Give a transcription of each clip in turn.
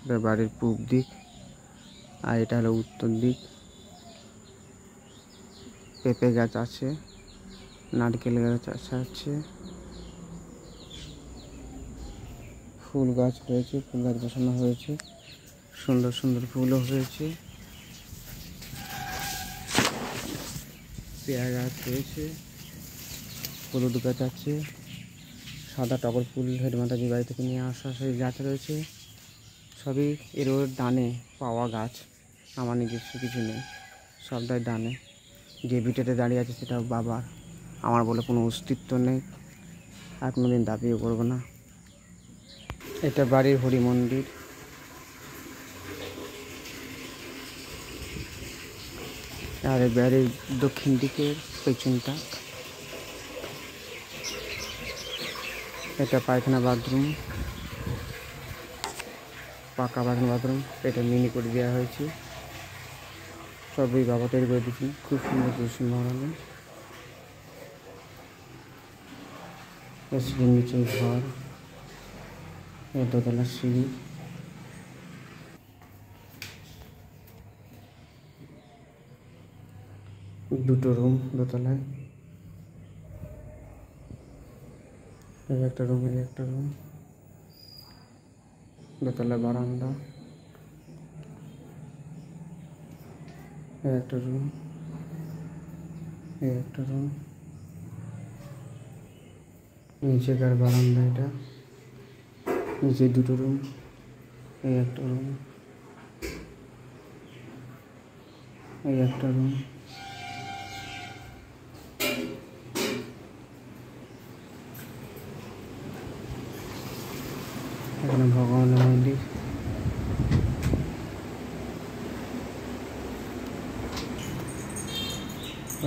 এটা বাড়ির পূব দিক, আর এটা হলো উত্তর দিক। পেঁপে গাছ আছে, নারকেল গাছ আছে, ফুল গাছ রয়েছে, ফুল গাছ বসানো হয়েছে, সুন্দর সুন্দর ফুলও হয়েছে। পেয়ারা গাছ রয়েছে, হলুদ গাছ আছে, সাদা টগর ফুল হেডমাতাজির বাড়ি থেকে নিয়ে আসা সেই গাছ রয়েছে। সবই এর ডানে পাওয়া গাছ, আমার নিজস্ব কিছু নেই, সবটাই ডানে। যে ভিটেতে দাঁড়িয়ে আছে সেটা বাবার, আমার বলে কোনো অস্তিত্ব নেই, আর কোনোদিন দাবিও করবো না। এটা বাড়ির হরি মন্দির। আর বাড়ির দক্ষিণ দিকের পেছনটা এটা পায়খানা বাথরুম, পাকা পায়খানা বাথরুম। এটা মিনি করে দেওয়া হয়েছে, সবই বাবা তৈরি করে দিচ্ছেন, খুব সুন্দর পরিচ্ছন্ন হবে। সিঁড়ির নিচে ঘর, দোতলা সিঁড়ি, দুটো রুম দোতলায়, এই একটা রুম, এই একটা রুম, দোতলা বারান্দা, এই একটা রুম, এই একটা রুম, নিচেকার বারান্দা, এটা নিচে দুটো রুম, এই একটা রুম, এই একটা রুম, এখানে ভগবানের মন্দির,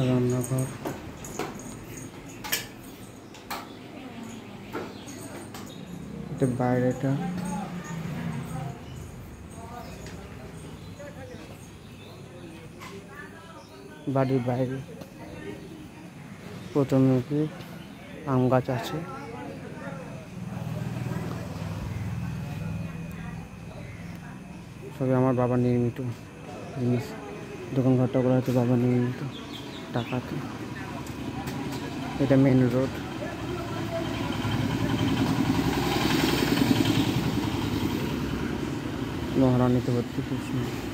রান্নাঘর, এটা বাইরেটা, বাড়ির বাইরে প্রথমে আম গাছ আছে, সবই আমার বাবা নির্মিত জিনিস। দোকানঘরটা করা হচ্ছে বাবা নির্মিত টাকাতে। এটা মেন রোড, মহারানীতে ভর্তি, খুব সুন্দর।